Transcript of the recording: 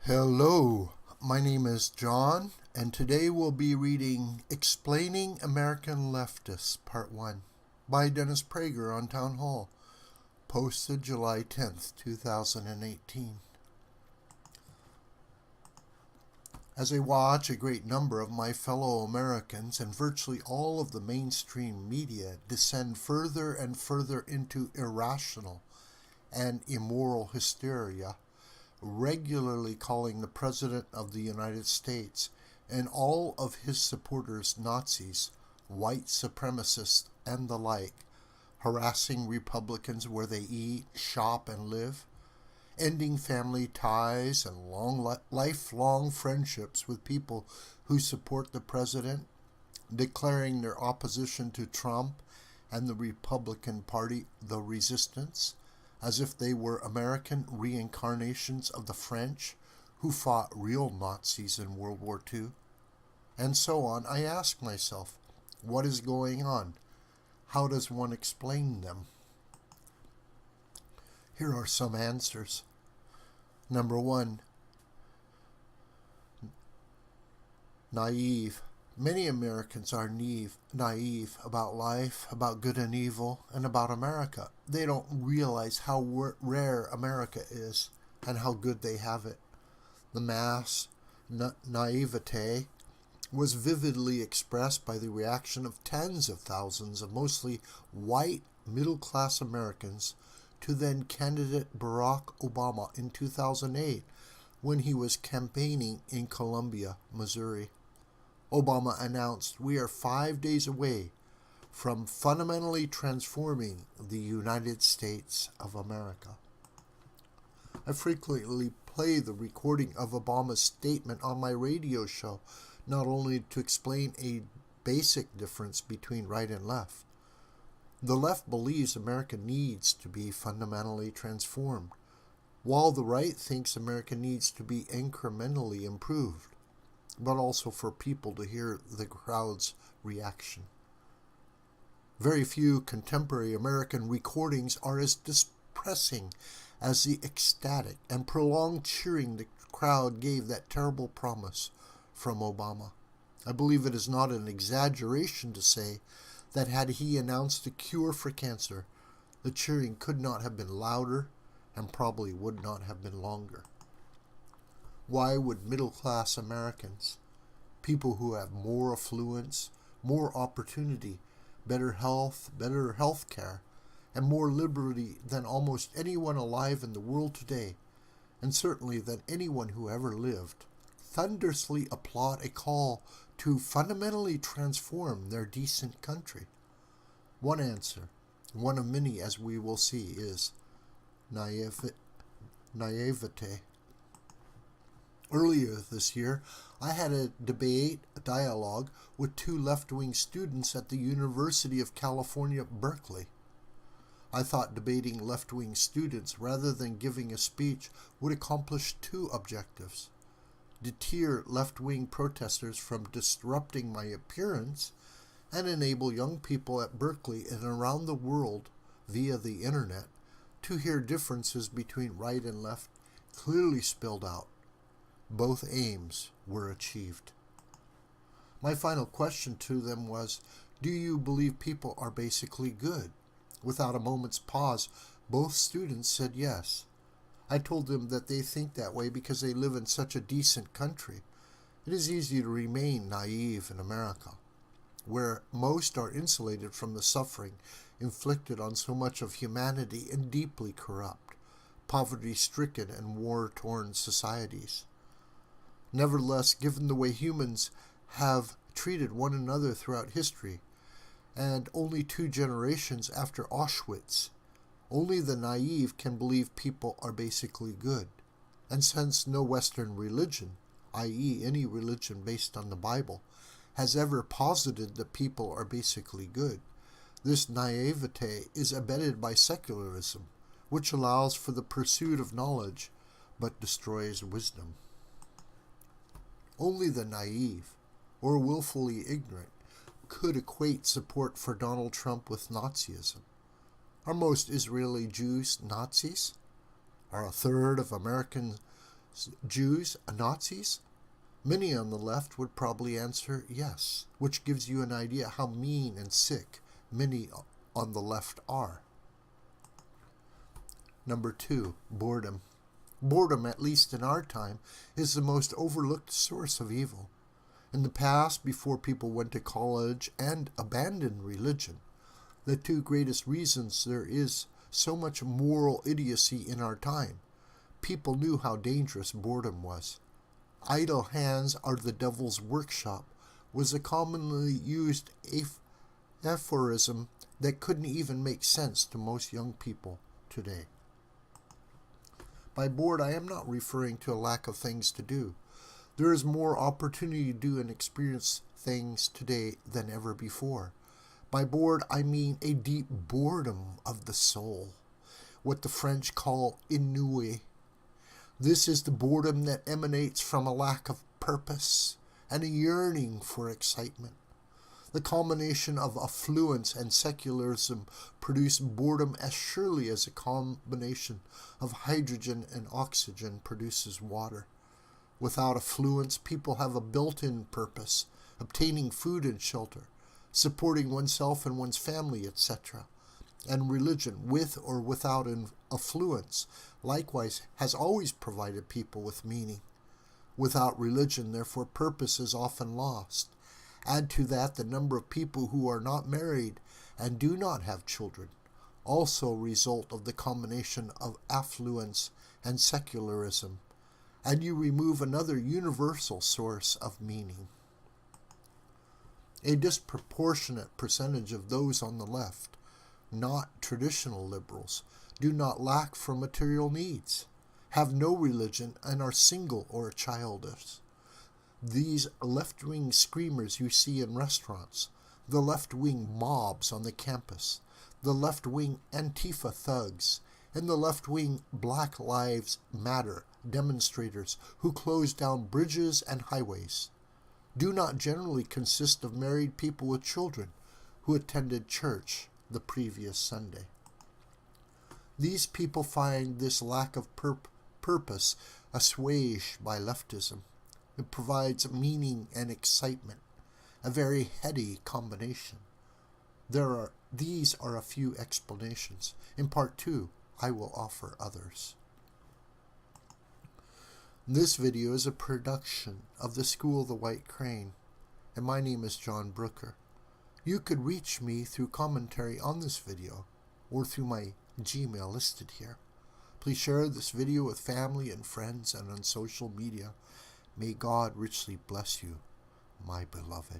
Hello, my name is John, and today we'll be reading Explaining American Leftists, Part 1, by Prager on Townhall, posted July 10th, 2018. As I watch a great number of my fellow Americans and virtually all of the mainstream media descend further and further into irrational and immoral hysteria, regularly calling the President of the United States and all of his supporters Nazis, white supremacists, and the like, harassing Republicans where they eat, shop, and live, ending family ties and lifelong friendships with people who support the President, declaring their opposition to Trump and the Republican Party the resistance, as if they were American reincarnations of the French who fought real Nazis in World War II, and so on. I ask myself, what is going on? How does one explain them? Here are some answers. Number one, naive. Many Americans are naive about life, about good and evil, and about America. They don't realize how rare America is and how good they have it. The mass naivete was vividly expressed by the reaction of tens of thousands of mostly white middle-class Americans to then-candidate Barack Obama in 2008 when he was campaigning in Columbia, Missouri. Obama announced, "We are 5 days away from fundamentally transforming the United States of America." I frequently play the recording of Obama's statement on my radio show, not only to explain a basic difference between right and left. The left believes America needs to be fundamentally transformed, while the right thinks America needs to be incrementally improved, but also for people to hear the crowd's reaction. Very few contemporary American recordings are as depressing as the ecstatic and prolonged cheering the crowd gave that terrible promise from Obama. I believe it is not an exaggeration to say that had he announced a cure for cancer, the cheering could not have been louder and probably would not have been longer. Why would middle-class Americans, people who have more affluence, more opportunity, better health care, and more liberty than almost anyone alive in the world today, and certainly than anyone who ever lived, thunderously applaud a call to fundamentally transform their decent country? One answer, one of many as we will see, is naivete. Earlier this year, I had a dialogue with two left-wing students at the University of California, Berkeley. I thought debating left-wing students rather than giving a speech would accomplish two objectives: deter left-wing protesters from disrupting my appearance, and enable young people at Berkeley and around the world via the internet to hear differences between right and left clearly spelled out. Both aims were achieved. My final question to them was, do you believe people are basically good? Without a moment's pause, both students said yes. I told them that they think that way because they live in such a decent country. It is easy to remain naive in America, where most are insulated from the suffering inflicted on so much of humanity in deeply corrupt, poverty-stricken, and war-torn societies. Nevertheless, given the way humans have treated one another throughout history, and only 2 generations after Auschwitz, only the naive can believe people are basically good. And since no Western religion, i.e. any religion based on the Bible, has ever posited that people are basically good, this naivete is abetted by secularism, which allows for the pursuit of knowledge but destroys wisdom. Only the naive, or willfully ignorant, could equate support for Donald Trump with Nazism. Are most Israeli Jews Nazis? Are a third of American Jews, Nazis? Many on the left would probably answer yes, which gives you an idea how mean and sick many on the left are. Number 2, boredom. Boredom, at least in our time, is the most overlooked source of evil. In the past, before people went to college and abandoned religion, the two greatest reasons there is so much moral idiocy in our time, people knew how dangerous boredom was. Idle hands are the devil's workshop was a commonly used aphorism that couldn't even make sense to most young people today. By bored, I am not referring to a lack of things to do. There is more opportunity to do and experience things today than ever before. By bored, I mean a deep boredom of the soul, what the French call ennui. This is the boredom that emanates from a lack of purpose and a yearning for excitement. The combination of affluence and secularism produce boredom as surely as a combination of hydrogen and oxygen produces water. Without affluence, people have a built-in purpose, obtaining food and shelter, supporting oneself and one's family, etc. And religion, with or without affluence, likewise has always provided people with meaning. Without religion, therefore, purpose is often lost. Add to that the number of people who are not married and do not have children, also a result of the combination of affluence and secularism, and you remove another universal source of meaning. A disproportionate percentage of those on the left, not traditional liberals, do not lack for material needs, have no religion, and are single or childless. These left-wing screamers you see in restaurants, the left-wing mobs on the campus, the left-wing antifa thugs, and the left-wing Black Lives Matter demonstrators who close down bridges and highways, do not generally consist of married people with children who attended church the previous Sunday. These people find this lack of purpose assuaged by leftism. It provides meaning and excitement, a very heady combination. These are a few explanations. In part 2, I will offer others. This video is a production of the School of the White Crane, and my name is John Brooker. You could reach me through commentary on this video or through my Gmail listed here. Please share this video with family and friends and on social media. May God richly bless you, my beloved.